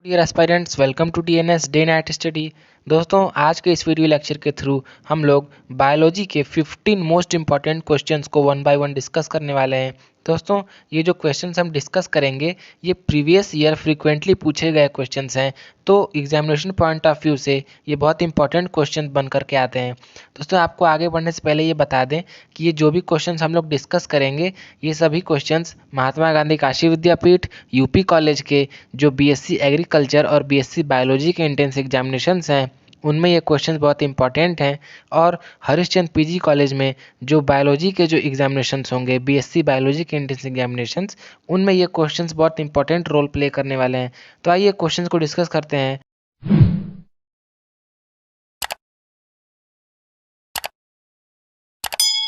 Dear aspirants, welcome to TNS day night study. दोस्तों, आज के इस वीडियो लेक्चर के थ्रू हम लोग बायोलॉजी के 15 मोस्ट इंपॉर्टेंट क्वेश्चंस को वन बाय वन डिस्कस करने वाले हैं। दोस्तों, ये जो क्वेश्चंस हम डिस्कस करेंगे ये प्रीवियस ईयर फ्रीक्वेंटली पूछे गए क्वेश्चंस हैं, तो एग्जामिनेशन पॉइंट ऑफ व्यू से ये बहुत इंपॉर्टेंट क्वेश्चन बन करके आते हैं। दोस्तों, आपको आगे बढ़ने से पहले ये बता दें कि ये जो भी क्वेश्चंस हम लोग डिस्कस करेंगे ये सभी क्वेश्चंस महात्मा गांधी काशी विद्यापीठ यूपी कॉलेज के जो बीएससी एग्रीकल्चर और बीएससी बायोलॉजी के एंट्रेंस एग्जामिनेशंस हैं उनमें ये क्वेश्चंस बहुत इंपॉर्टेंट हैं। और हरिश्चंद्र पीजी कॉलेज में जो बायोलॉजी के जो एग्जामिनेशंस होंगे बीएससी बायोलॉजी के एंट्रेंस एग्जामिनेशंस, उनमें ये क्वेश्चंस बहुत इंपॉर्टेंट रोल प्ले करने वाले हैं। तो आइए क्वेश्चंस को डिस्कस करते हैं।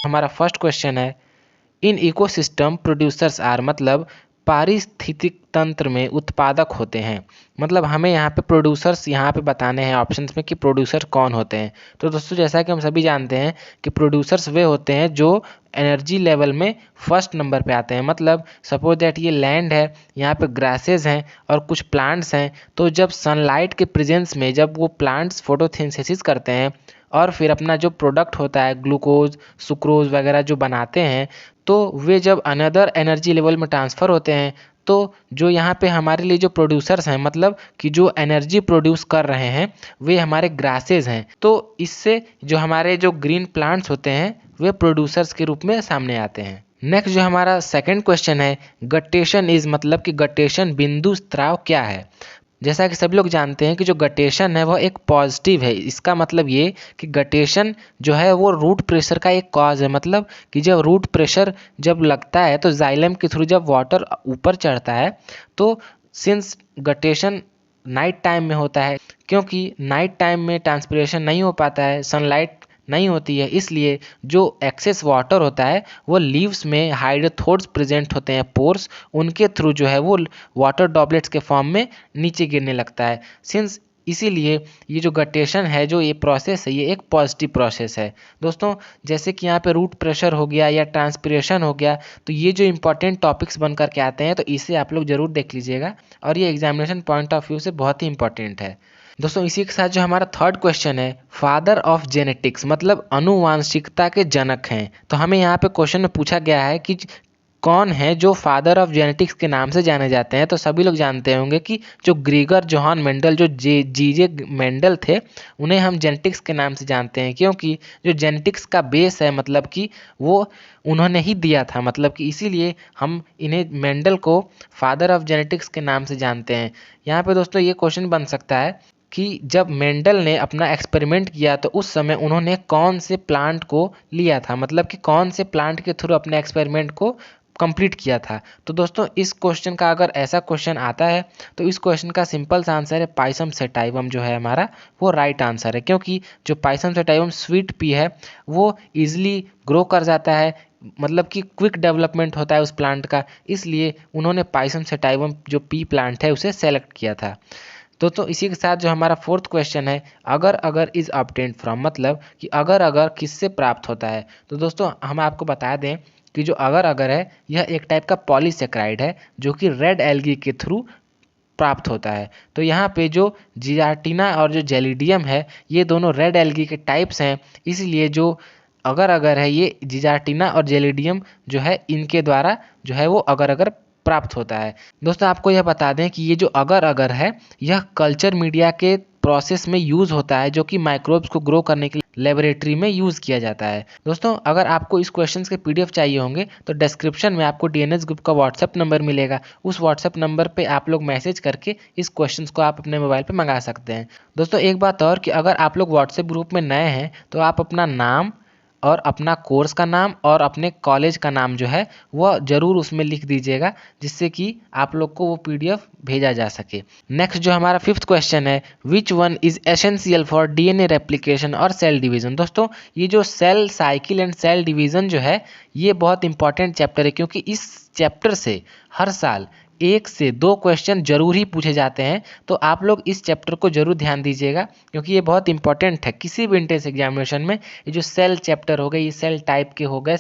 हमारा फर्स्ट क्वेश्चन है, इन इकोसिस्टम प्रोड्यूसर्स आर, मतलब पारिस्थितिक तंत्र में उत्पादक होते हैं। मतलब हमें यहाँ पे प्रोड्यूसर्स यहाँ पे बताने हैं ऑप्शंस में कि प्रोड्यूसर कौन होते हैं। तो दोस्तों, जैसा कि हम सभी जानते हैं कि प्रोड्यूसर्स वे होते हैं जो एनर्जी लेवल में फर्स्ट नंबर पे आते हैं। मतलब सपोज दैट ये लैंड है, यहाँ पे ग्रासेस हैं और कुछ प्लांट्स हैं। तो जब सनलाइट के प्रेजेंस में जब वो प्लांट्स फोटोसिंथेसिस करते हैं और फिर अपना जो प्रोडक्ट होता है ग्लूकोज सुक्रोज वगैरह जो बनाते हैं, तो वे जब अनदर एनर्जी लेवल में ट्रांसफ़र होते हैं तो जो यहाँ पे हमारे लिए जो प्रोड्यूसर्स हैं, मतलब कि जो एनर्जी प्रोड्यूस कर रहे हैं वे हमारे ग्रासेस हैं। तो इससे जो हमारे जो ग्रीन प्लांट्स होते हैं वे प्रोड्यूसर्स के रूप में सामने आते हैं। नेक्स्ट जो हमारा सेकंड क्वेश्चन है, गटेशन इज, मतलब कि गटेशन बिंदु स्त्राव क्या है। जैसा कि सभी लोग जानते हैं कि जो गटेशन है वह एक पॉजिटिव है। इसका मतलब ये कि गटेशन जो है वो रूट प्रेशर का एक कॉज है। मतलब कि जब रूट प्रेशर जब लगता है तो जाइलम के थ्रू जब वाटर ऊपर चढ़ता है, तो सिंस गटेशन नाइट टाइम में होता है, क्योंकि नाइट टाइम में ट्रांसपिरेशन नहीं हो पाता है, सनलाइट नहीं होती है, इसलिए जो एक्सेस वाटर होता है वो लीव्स में हाइड्रोथोड्स प्रेजेंट होते हैं, पोर्स, उनके थ्रू जो है वो वाटर ड्रॉपलेट्स के फॉर्म में नीचे गिरने लगता है। सिंस इसीलिए ये जो गटेशन है, जो ये प्रोसेस है, ये एक पॉजिटिव प्रोसेस है। दोस्तों, जैसे कि यहाँ पे रूट प्रेशर हो गया या ट्रांसपिरेशन हो गया, तो ये जो इंपॉर्टेंट टॉपिक्स बन करके आते हैं तो इसे आप लोग जरूर देख लीजिएगा और ये एग्जामिनेशन पॉइंट ऑफ व्यू से बहुत ही इंपॉर्टेंट है। दोस्तों, इसी के साथ जो हमारा थर्ड क्वेश्चन है, फादर ऑफ जेनेटिक्स, मतलब अनुवांशिकता के जनक हैं। तो हमें यहाँ पे क्वेश्चन में पूछा गया है कि कौन है जो फादर ऑफ जेनेटिक्स के नाम से जाने जाते हैं। तो सभी लोग जानते होंगे कि जो ग्रीगर जोहान मेंडल, जो जीजे मेंडल थे, उन्हें हम जेनेटिक्स के नाम से जानते हैं, क्योंकि जो जेनेटिक्स का बेस है, मतलब कि वो उन्होंने ही दिया था। मतलब कि इसीलिए हम इन्हें मेंडल को फादर ऑफ जेनेटिक्स के नाम से जानते हैं। यहाँ पे दोस्तों ये क्वेश्चन बन सकता है कि जब मेंडल ने अपना एक्सपेरिमेंट किया तो उस समय उन्होंने कौन से प्लांट को लिया था, मतलब कि कौन से प्लांट के थ्रू अपने एक्सपेरिमेंट को कंप्लीट किया था। तो दोस्तों, इस क्वेश्चन का अगर ऐसा क्वेश्चन आता है तो इस क्वेश्चन का सिंपल सा आंसर है पाइसम सेटाइवम जो है हमारा वो राइट आंसर है, क्योंकि जो पाइसम सेटाइवम स्वीट पी है वो इजीली ग्रो कर जाता है, मतलब कि क्विक डेवलपमेंट होता है उस प्लांट का, इसलिए उन्होंने पाइसम सेटाइवम जो पी प्लांट है उसे सेलेक्ट किया था। तो इसी के साथ जो हमारा फोर्थ क्वेश्चन है, अगर अगर इज ऑब्टेन्ड फ्रॉम, मतलब कि अगर अगर किससे प्राप्त होता है। तो दोस्तों, हम आपको बता दें कि जो अगर अगर है यह एक टाइप का पॉलीसेक्राइड है जो कि रेड एल्गी के थ्रू प्राप्त होता है। तो यहाँ पे जो जियाटिना और जो जेलिडियम है ये दोनों रेड एल्गी के टाइप्स हैं, इसलिए जो अगर है ये जियाटिना और जेलिडियम जो है इनके द्वारा जो है वो अगर प्राप्त होता है। दोस्तों, आपको यह बता दें कि ये जो अगर है यह कल्चर मीडिया के प्रोसेस में यूज़ होता है, जो कि माइक्रोब्स को ग्रो करने के लिए लेबोरेटरी में यूज़ किया जाता है। दोस्तों, अगर आपको इस क्वेश्चंस के पीडीएफ चाहिए होंगे तो डिस्क्रिप्शन में आपको डीएनएस ग्रुप का व्हाट्सएप नंबर मिलेगा। उस व्हाट्सएप नंबर पे आप लोग मैसेज करके इस क्वेश्चंस को आप अपने मोबाइल पे मंगा सकते हैं। दोस्तों, एक बात और कि अगर आप लोग व्हाट्सएप ग्रुप में नए हैं तो आप अपना नाम और अपना कोर्स का नाम और अपने कॉलेज का नाम जो है वह ज़रूर उसमें लिख दीजिएगा, जिससे कि आप लोग को वो पीडीएफ भेजा जा सके। नेक्स्ट जो हमारा फिफ्थ क्वेश्चन है, which one is essential for DNA replication और सेल डिवीजन। दोस्तों, ये जो cell cycle and cell division जो है ये बहुत इंपॉर्टेंट चैप्टर है, क्योंकि इस चैप्टर से हर साल 1 से 2 क्वेश्चन जरूर ही पूछे जाते हैं। तो आप लोग इस चैप्टर को जरूर ध्यान दीजिएगा, क्योंकि ये बहुत इंपॉर्टेंट है किसी भी एंट्रेंस एग्जामिनेशन में। ये जो सेल चैप्टर हो गए, ये सेल टाइप के हो गए,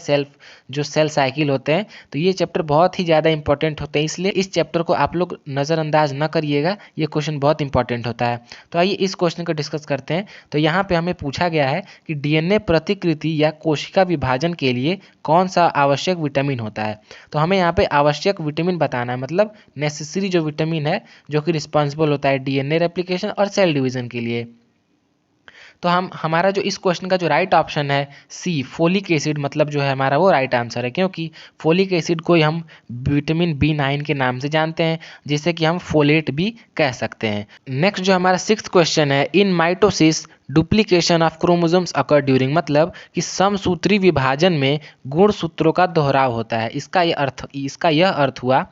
जो सेल साइकिल होते हैं, तो ये चैप्टर बहुत ही ज़्यादा इंपॉर्टेंट होते हैं। इसलिए इस चैप्टर को आप लोग नज़रअंदाज न करिएगा, ये क्वेश्चन बहुत इंपॉर्टेंट होता है। तो आइए इस क्वेश्चन को डिस्कस करते हैं। तो यहाँ पे हमें पूछा गया है कि डीएनए प्रतिकृति या कोशिका विभाजन के लिए कौन सा आवश्यक विटामिन होता है। तो हमें यहाँ पे आवश्यक विटामिन बताना है, मतलब नेसेसरी जो विटामिन है जो कि रिस्पॉन्सिबल होता है डीएनए रेप्लिकेशन और सेल डिवीजन के लिए। तो हमारा जो इस क्वेश्चन का जो राइट ऑप्शन है सी, फोलिक एसिड, मतलब जो है हमारा वो राइट आंसर है, क्योंकि फोलिक एसिड को हम विटामिन B9 के नाम से जानते हैं, जिसे कि हम फोलेट भी कह सकते हैं। नेक्स्ट जो हमारा 6th क्वेश्चन है, इन mitosis duplication of chromosomes occur during, मतलब कि समसूत्री विभाजन में गुणसूत्रों का दोहराव होता है। इसका यह अर्थ हुआ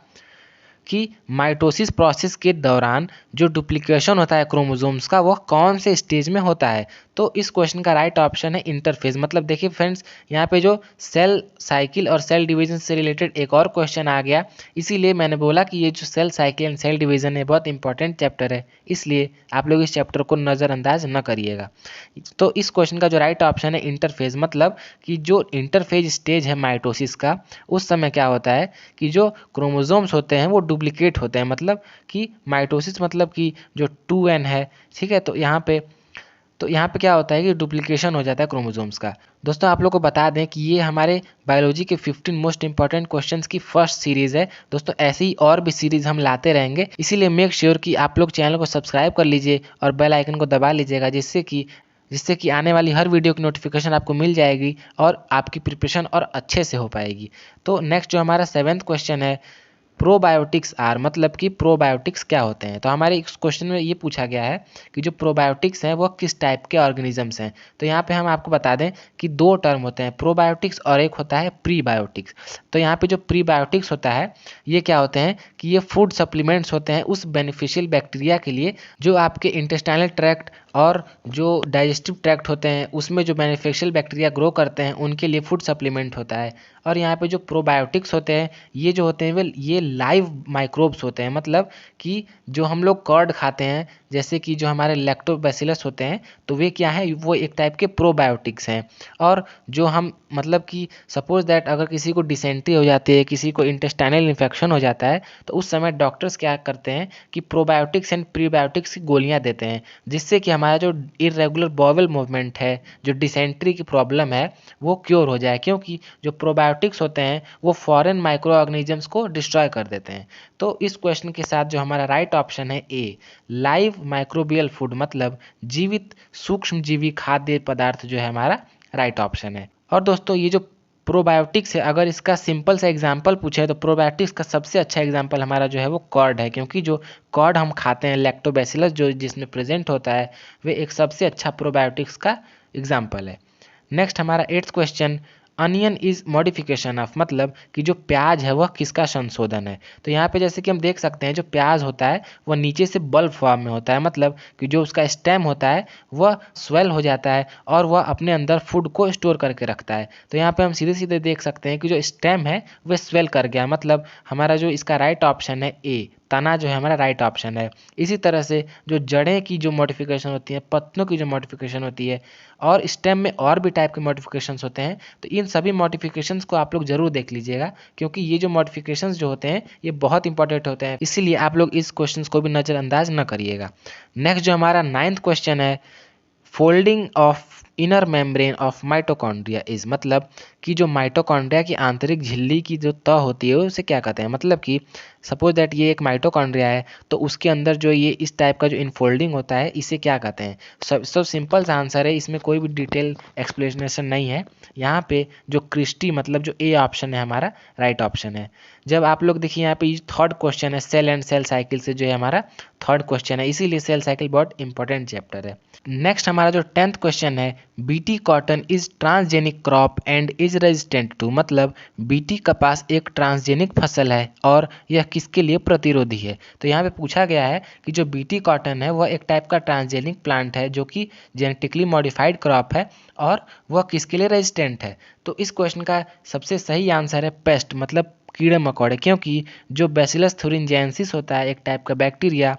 कि माइटोसिस प्रोसेस के दौरान जो डुप्लीकेशन होता है क्रोमोसोम्स का, वह कौन से स्टेज में होता है। तो इस क्वेश्चन का राइट ऑप्शन है इंटरफेज। मतलब देखिए फ्रेंड्स, यहाँ पे जो सेल साइकिल और सेल डिवीजन से रिलेटेड एक और क्वेश्चन आ गया, इसीलिए मैंने बोला कि ये जो cell cycle and cell division है बहुत इंपॉर्टेंट चैप्टर है, इसलिए आप लोग इस चैप्टर को नज़रअंदाज न करिएगा। तो इस क्वेश्चन का जो राइट ऑप्शन है इंटरफेज, मतलब कि जो इंटरफेज स्टेज है माइटोसिस का, उस समय क्या होता है कि जो क्रोमोसोम्स होते हैं वो डुप्लीकेट होते हैं। मतलब कि माइटोसिस मतलब कि जो 2n है, ठीक है, तो यहाँ पे क्या होता है कि डुप्लीकेशन हो जाता है क्रोमोसोम्स का। दोस्तों आप लोग को बता दें कि ये हमारे बायोलॉजी के 15 मोस्ट इंपॉर्टेंट क्वेश्चंस की फर्स्ट सीरीज़ है। दोस्तों ऐसे ही और भी सीरीज़ हम लाते रहेंगे, इसीलिए मेक श्योर कि आप लोग चैनल को सब्सक्राइब कर लीजिए और बेल आइकन को दबा लीजिएगा, जिससे कि आने वाली हर वीडियो की नोटिफिकेशन आपको मिल जाएगी और आपकी प्रिपरेशन और अच्छे से हो पाएगी। तो नेक्स्ट जो हमारा 7th क्वेश्चन है, प्रोबायोटिक्स आर, मतलब कि प्रोबायोटिक्स क्या होते हैं। तो हमारे इस क्वेश्चन में ये पूछा गया है कि जो प्रोबायोटिक्स हैं वो किस टाइप के ऑर्गेनिजम्स हैं। तो यहाँ पे हम आपको बता दें कि 2 टर्म होते हैं, प्रोबायोटिक्स और एक होता है प्रीबायोटिक्स। तो यहाँ पे जो प्रीबायोटिक्स होता है, ये क्या होते हैं कि ये फूड सप्लीमेंट्स होते हैं उस बेनिफिशियल बैक्टीरिया के लिए जो आपके इंटेस्टाइनल ट्रैक्ट और जो डाइजेस्टिव ट्रैक्ट होते हैं उसमें जो बेनिफिशियल बैक्टीरिया ग्रो करते हैं, उनके लिए फूड सप्लीमेंट होता है। और यहाँ पे जो प्रोबायोटिक्स होते हैं, ये जो होते हैं वे ये लाइव माइक्रोब्स होते हैं। मतलब कि जो हम लोग कर्ड खाते हैं, जैसे कि जो हमारे लैक्टोबैसिलस होते हैं, तो वे क्या है, वो एक टाइप के प्रोबायोटिक्स हैं। और जो हम मतलब कि सपोज दैट अगर किसी को डिसेंट्री हो जाती है, किसी को इंटेस्टाइनल इन्फेक्शन हो जाता है, तो उस समय डॉक्टर्स क्या करते हैं कि प्रोबायोटिक्स एंड प्रीबायोटिक्स की गोलियां देते हैं, जिससे कि हमारा जो इरेगुलर बॉवल मूवमेंट है, जो डिसेंट्री की प्रॉब्लम है, वो क्योर हो जाए। क्योंकि जो प्रोबायोटिक्स होते हैं वो फॉरेन माइक्रो ऑर्गेनिजम्स को डिस्ट्रॉय कर देते हैं। तो इस क्वेश्चन के साथ जो हमारा राइट ऑप्शन है ए, लाइव माइक्रोबियल फूड, मतलब जीवित सूक्ष्म जीवी खाद्य पदार्थ जो है हमारा राइट ऑप्शन है। और दोस्तों ये जो प्रोबायोटिक्स है, अगर इसका सिंपल सा एग्जांपल पूछे तो प्रोबायोटिक्स का सबसे अच्छा एग्जांपल हमारा जो है वो कॉर्ड है, क्योंकि जो कॉर्ड हम खाते हैं लैक्टोबैसिलस जो जिसमें प्रेजेंट होता है, वे एक सबसे अच्छा प्रोबायोटिक्स का एग्जाम्पल है। नेक्स्ट हमारा 8th question, onion is modification of, मतलब कि जो प्याज है वह किसका संशोधन है। तो यहाँ पे जैसे कि हम देख सकते हैं जो प्याज होता है वह नीचे से बल्ब फॉर्म में होता है, मतलब कि जो उसका स्टेम होता है वह स्वेल हो जाता है और वह अपने अंदर फूड को स्टोर करके रखता है। तो यहाँ पे हम सीधे सीधे देख सकते हैं कि जो स्टेम है वह स्वेल कर गया, मतलब हमारा जो इसका राइट ऑप्शन है ए, तना जो है हमारा राइट ऑप्शन है। इसी तरह से जो जड़ें की जो मॉडिफिकेशन होती है, पत्तों की जो मॉडिफिकेशन होती है, और स्टेम में और भी टाइप के मॉडिफिकेशंस होते हैं, तो इन सभी मॉडिफिकेशंस को आप लोग जरूर देख लीजिएगा, क्योंकि ये जो मॉडिफिकेशंस जो होते हैं ये बहुत इंपॉर्टेंट होते हैं, इसीलिए आप लोग इस क्वेश्चन को भी नज़रअंदाज न करिएगा। नेक्स्ट जो हमारा 9th क्वेश्चन है, folding of inner membrane of mitochondria is, मतलब कि जो माइटोकॉन्ड्रिया की आंतरिक झिल्ली की जो तह होती है उसे क्या कहते हैं। मतलब कि सपोज दैट ये एक माइटोकॉन्ड्रिया है, तो उसके अंदर जो ये इस टाइप का जो इनफोल्डिंग होता है इसे क्या कहते हैं। सब सिंपल सा आंसर है, इसमें कोई भी डिटेल एक्सप्लेनेशन नहीं है। यहाँ पे जो क्रिस्टी, मतलब जो ए ऑप्शन है हमारा राइट ऑप्शन है। जब आप लोग देखिए यहाँ पे 3rd क्वेश्चन है, सेल एंड सेल साइकिल से जो है हमारा 3rd क्वेश्चन है, इसीलिए सेल साइकिल बहुत इंपॉर्टेंट चैप्टर है। नेक्स्ट हमारा जो 10th क्वेश्चन है, BT cotton is transgenic crop and is resistant to, मतलब बीटी कपास एक ट्रांसजेनिक फसल है और यह किसके लिए प्रतिरोधी है। तो यहाँ पे पूछा गया है कि जो बीटी कॉटन है वह एक टाइप का ट्रांसजेनिक प्लांट है जो कि जेनेटिकली मॉडिफाइड क्रॉप है और वह किसके लिए रेजिस्टेंट है। तो इस क्वेश्चन का सबसे सही आंसर है पेस्ट, मतलब कीड़े मकोड़े, क्योंकि जो बैसिलस thuringiensis होता है एक टाइप का बैक्टीरिया,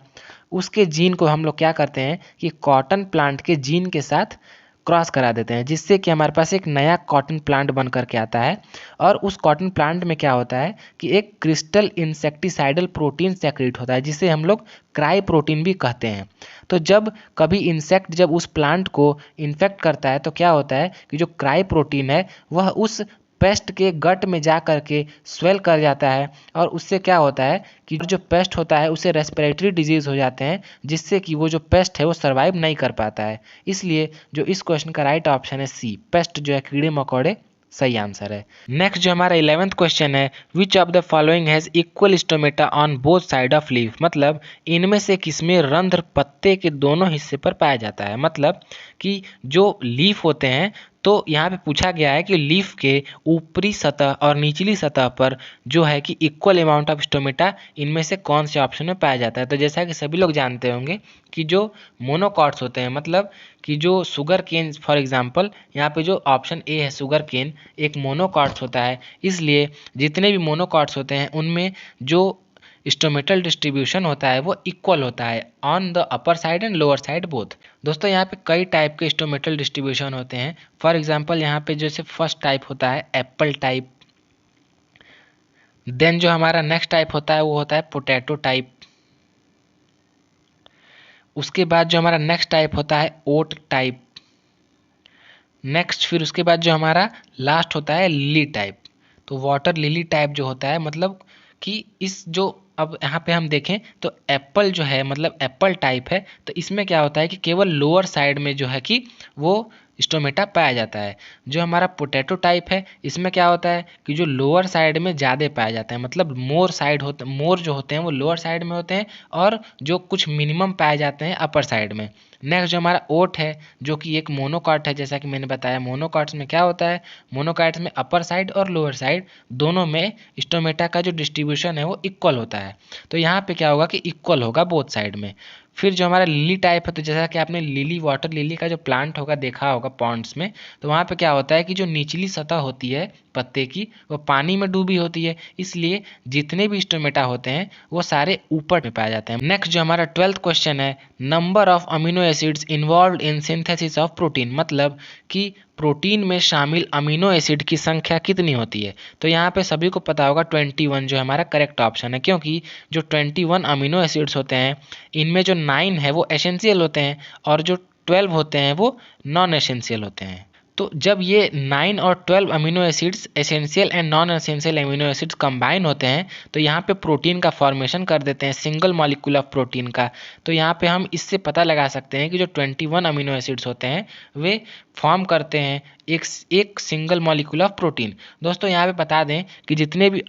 उसके जीन को हम लोग क्या करते हैं कि कॉटन प्लांट के जीन के साथ क्रॉस करा देते हैं, जिससे कि हमारे पास एक नया कॉटन प्लांट बन करके आता है। और उस कॉटन प्लांट में क्या होता है कि एक क्रिस्टल इंसेक्टिसाइडल प्रोटीन सेक्रेट होता है, जिसे हम लोग क्राई प्रोटीन भी कहते हैं। तो जब कभी इंसेक्ट जब उस प्लांट को इन्फेक्ट करता है तो क्या होता है कि जो क्राई प्रोटीन है वह उस पेस्ट के गट में जा करके स्वेल कर जाता है, और उससे क्या होता है कि जो पेस्ट होता है उसे रेस्पिरेटरी डिजीज हो जाते हैं, जिससे कि वो जो पेस्ट है वो सर्वाइव नहीं कर पाता है। इसलिए जो इस क्वेश्चन का राइट ऑप्शन है सी, पेस्ट जो है कीड़े मकोड़े, सही आंसर है। नेक्स्ट जो हमारा 11th क्वेश्चन है, which of the following has equal stomata on both side of leaf, मतलब इनमें से किसमें रंध्र पत्ते के दोनों हिस्से पर पाया जाता है। मतलब कि जो लीफ होते हैं, तो यहाँ पे पूछा गया है कि लीफ के ऊपरी सतह और निचली सतह पर जो है कि इक्वल अमाउंट ऑफ स्टोमेटा इनमें से कौन से ऑप्शन में पाया जाता है। तो जैसा कि सभी लोग जानते होंगे कि जो मोनोकॉट्स होते हैं, मतलब कि जो शुगर केन फॉर एग्जांपल, यहाँ पे जो ऑप्शन ए है शुगर केन एक मोनोकॉट्स होता है, इसलिए जितने भी मोनोकॉट्स होते हैं उनमें जो स्टोमेटल डिस्ट्रीब्यूशन होता है वो इक्वल होता है on the upper side and lower side both. दोस्तों यहाँ पे कई टाइप के स्टोमेटल डिस्ट्रीब्यूशन होते हैं। फॉर एग्जांपल यहाँ पे जैसे फर्स्ट टाइप होता है एप्पल टाइप, देन जो हमारा नेक्स्ट टाइप होता है वो होता है पोटैटो टाइप, उसके बाद जो हमारा नेक्स्ट टाइप होता है ओट टाइप, नेक्स्ट फिर उसके बाद जो हमारा लास्ट होता है लिली टाइप। तो वाटर लिली टाइप जो होता है, मतलब कि इस जो अब यहाँ पे हम देखें तो एप्पल जो है मतलब एप्पल टाइप है, तो इसमें क्या होता है कि केवल लोअर साइड में जो है कि वो स्टोमेटा पाया जाता है। जो हमारा पोटैटो टाइप है इसमें क्या होता है कि जो लोअर साइड में ज़्यादा पाया जाता है, मतलब मोर जो होते हैं वो लोअर साइड में होते हैं, और जो कुछ मिनिमम पाए जाते हैं अपर साइड में। नेक्स्ट जो हमारा ओट है जो कि एक मोनोकॉट है, जैसा कि मैंने बताया मोनोकॉट्स में क्या होता है, मोनोकॉट्स में अपर साइड और लोअर साइड दोनों में स्टोमेटा का जो डिस्ट्रीब्यूशन है वो इक्वल होता है। तो यहाँ पे क्या होगा कि इक्वल होगा बोथ साइड में। फिर जो हमारा लिली टाइप है, तो जैसा कि आपने लिली वाटर लिली का जो प्लांट होगा देखा होगा पॉन्ड्स में, तो वहाँ पे क्या होता है कि जो निचली सतह होती है पत्ते की वो पानी में डूबी होती है, इसलिए जितने भी स्टोमेटा होते हैं वो सारे ऊपर में पाए जाते हैं। नेक्स्ट जो हमारा 12th क्वेश्चन है, number of amino acids involve in synthesis of protein, मतलब कि प्रोटीन में शामिल अमीनो एसिड की संख्या कितनी होती है। तो यहाँ पे सभी को पता होगा 21 जो हमारा करेक्ट ऑप्शन है, क्योंकि जो 21 अमीनो एसिड्स होते हैं इनमें जो 9 है वो एसेंशियल होते हैं और जो 12 होते हैं वो नॉन एसेंशियल होते हैं। तो जब ये 9 और 12 amino acids essential and non essential amino acids combine होते हैं तो यहाँ पे प्रोटीन का फॉर्मेशन कर देते हैं, सिंगल मॉलिक्यूल ऑफ प्रोटीन का। तो यहाँ पे हम इससे पता लगा सकते हैं कि जो 21 अमीनो एसिड्स होते हैं वे फॉर्म करते हैं एक सिंगल मॉलिक्यूल ऑफ प्रोटीन। दोस्तों यहाँ पे बता दें कि जितने भी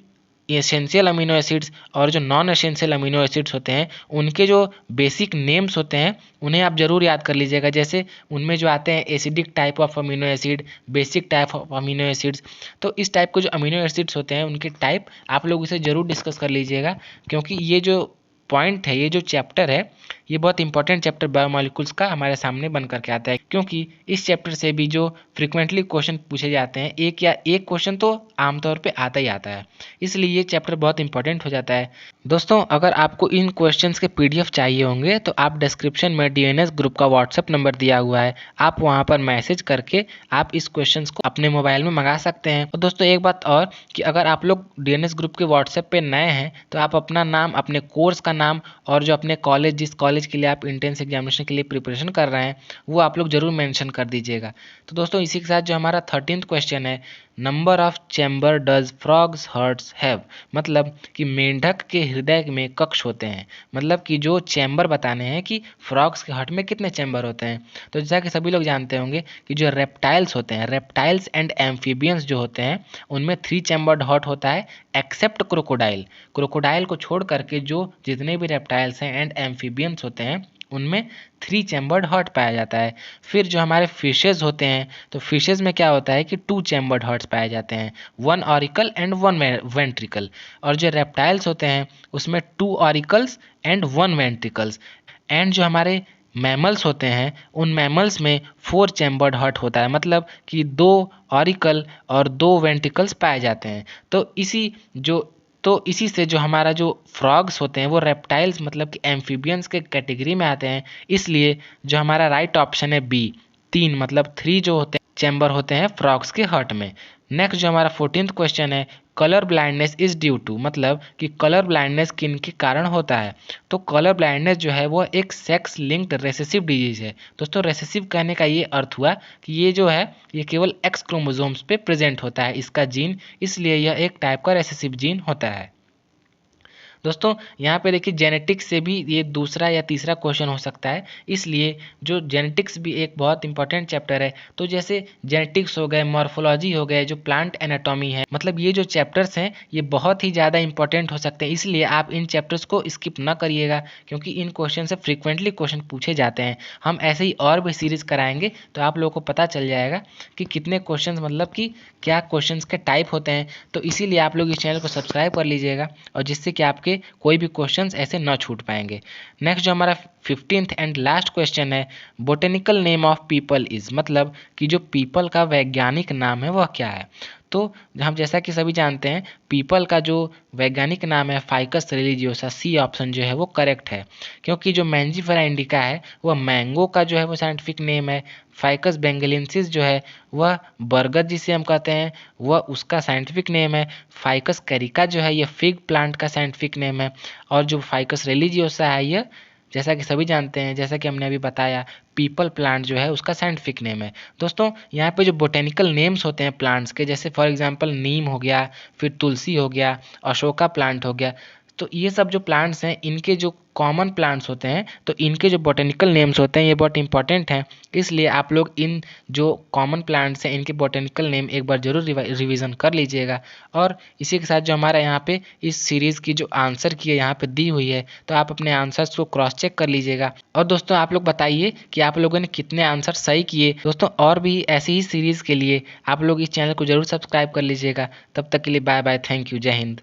एसेंशियल अमीनो एसिड्स और जो नॉन एसेंशियल अमीनो एसिड्स होते हैं उनके जो बेसिक नेम्स होते हैं उन्हें आप जरूर याद कर लीजिएगा। जैसे उनमें जो आते हैं acidic type of amino acid, basic type of amino acids, तो इस टाइप के जो अमीनो एसिड्स होते हैं उनके टाइप आप लोग इसे जरूर डिस्कस कर लीजिएगा, क्योंकि ये जो पॉइंट है, ये जो चैप्टर है, ये बहुत इंपॉर्टेंट चैप्टर बायोमॉलिक्यूल्स का हमारे सामने बन करके आता है, क्योंकि इस चैप्टर से भी जो फ्रिक्वेंटली क्वेश्चन पूछे जाते हैं एक क्वेश्चन तो आमतौर पे आता ही आता है, इसलिए ये चैप्टर बहुत इंपॉर्टेंट हो जाता है। दोस्तों अगर आपको इन क्वेश्चंस के पीडीएफ चाहिए होंगे तो आप डिस्क्रिप्शन में डीएनएस ग्रुप का व्हाट्सएप नंबर दिया हुआ है, आप वहाँ पर मैसेज करके आप इस क्वेश्चंस को अपने मोबाइल में मंगा सकते हैं। और दोस्तों एक बात और कि अगर आप लोग डीएनएस ग्रुप के व्हाट्सएप पे नए हैं तो आप अपना नाम, अपने कोर्स का नाम और जो अपने कॉलेज जिस कॉलेज के लिए आप एंट्रेंस एग्जामिनेशन के लिए प्रिपरेशन कर रहे हैं वो आप लोग जरूर मेंशन कर दीजिएगा। तो दोस्तों इसी के साथ जो हमारा 13th क्वेश्चन है, number of chamber does frogs hearts have, मतलब कि मेंढक के हृदय में कक्ष होते हैं, मतलब कि जो चैम्बर बताने हैं कि फ्रॉग्स के हार्ट में कितने चैम्बर होते हैं। तो जैसा कि सभी लोग जानते होंगे कि जो रेप्टाइल्स होते हैं, रेप्टाइल्स एंड एम्फीबियंस जो होते हैं उनमें 3 चैम्बर्ड हार्ट होता है एक्सेप्ट क्रोकोडाइल। क्रोकोडाइल को छोड़ करके जो जितने भी रेप्टाइल्स हैं एंड एम्फीबियंस होते हैं उनमें 3 चैम्बर्ड हार्ट पाया जाता है। फिर जो हमारे फिशेज होते हैं तो फिशेज में क्या होता है कि 2 चैम्बर्ड हार्ट्स पाए जाते हैं, 1 ऑरिकल एंड 1 वेंट्रिकल। और जो रेप्टाइल्स होते हैं उसमें 2 ऑरिकल्स एंड 1 वेंट्रिकल्स। एंड जो हमारे मैमल्स होते हैं उन मैमल्स में 4 चैम्बर्ड हार्ट होता है, मतलब कि 2 ऑरिकल और 2 वेंट्रिकल्स पाए जाते हैं। तो इसी से जो हमारा जो फ्रॉग्स होते हैं वो रेप्टाइल्स मतलब कि एम्फीबियंस के कैटेगरी में आते हैं। इसलिए जो हमारा राइट ऑप्शन है बी, 3 मतलब 3 जो होते हैं चैम्बर होते हैं फ्रॉग्स के हार्ट में। नेक्स्ट जो हमारा 14th क्वेश्चन है, colour blindness is due to, मतलब कि कलर ब्लाइंडनेस किन के कारण होता है। तो कलर ब्लाइंडनेस जो है वो एक सेक्स लिंक्ड रेसेसिव डिजीज है। दोस्तों रेसेसिव कहने का ये अर्थ हुआ कि ये जो है ये केवल एक्स क्रोमोसोम्स पे प्रेजेंट होता है इसका जीन, इसलिए यह एक टाइप का रेसेसिव जीन होता है। दोस्तों यहाँ पे देखिए जेनेटिक्स से भी ये दूसरा या तीसरा क्वेश्चन हो सकता है, इसलिए जो जेनेटिक्स भी एक बहुत इंपॉर्टेंट चैप्टर है। तो जैसे जेनेटिक्स हो गए, मॉर्फोलॉजी हो गए, जो प्लांट एनाटॉमी है, मतलब ये जो चैप्टर्स हैं ये बहुत ही ज़्यादा इंपॉर्टेंट हो सकते हैं, इसलिए आप इन चैप्टर्स को स्किप ना करिएगा क्योंकि इन क्वेश्चन से फ्रिक्वेंटली क्वेश्चन पूछे जाते हैं। हम ऐसे ही और भी सीरीज कराएंगे तो आप लोगों को पता चल जाएगा कि कितने क्वेश्चन मतलब कि क्या क्वेश्चंस के टाइप होते हैं। तो इसीलिए आप लोग इस चैनल को सब्सक्राइब कर लीजिएगा और जिससे कि आपके कोई भी क्वेश्चंस ऐसे न छूट पाएंगे। नेक्स्ट जो हमारा 15th एंड लास्ट क्वेश्चन है, botanical name of people is, मतलब कि जो पीपल का वैज्ञानिक नाम है वह क्या है। तो हम जैसा कि सभी जानते हैं पीपल का जो वैज्ञानिक नाम है फाइकस रिलीजियोसा, सी ऑप्शन जो है वो करेक्ट है, क्योंकि जो मैंजीफेरा इंडिका है वह मैंगो का जो है वो साइंटिफिक नेम है। फाइकस बेंगलिनसिस जो है वह बरगद जिसे हम कहते हैं वह उसका साइंटिफिक नेम है। फाइकस कैरिका जो है यह फिग प्लांट का साइंटिफिक नेम है। और जो फाइकस रिलीजियोसा है यह जैसा कि सभी जानते हैं, जैसा कि हमने अभी बताया, पीपल प्लांट जो है उसका साइंटिफिक नेम है। दोस्तों यहाँ पे जो बोटेनिकल नेम्स होते हैं प्लांट्स के, जैसे फॉर एग्जांपल नीम हो गया, फिर तुलसी हो गया, अशोका प्लांट हो गया, तो ये सब जो प्लांट्स हैं इनके जो कॉमन प्लांट्स होते हैं तो इनके जो बोटेनिकल नेम्स होते हैं ये बहुत इंपॉर्टेंट हैं। इसलिए आप लोग इन जो कॉमन प्लांट्स हैं इनके बोटेनिकल नेम एक बार जरूर रिवीजन कर लीजिएगा। और इसी के साथ जो हमारा यहाँ पे इस सीरीज़ की जो आंसर की है यहाँ पे दी हुई है तो आप अपने आंसर्स को क्रॉस चेक कर लीजिएगा। और दोस्तों आप लोग बताइए कि आप लोगों ने कितने आंसर सही किए। दोस्तों और भी ऐसी ही सीरीज़ के लिए आप लोग इस चैनल को जरूर सब्सक्राइब कर लीजिएगा। तब तक के लिए बाय बाय, थैंक यू, जय हिंद।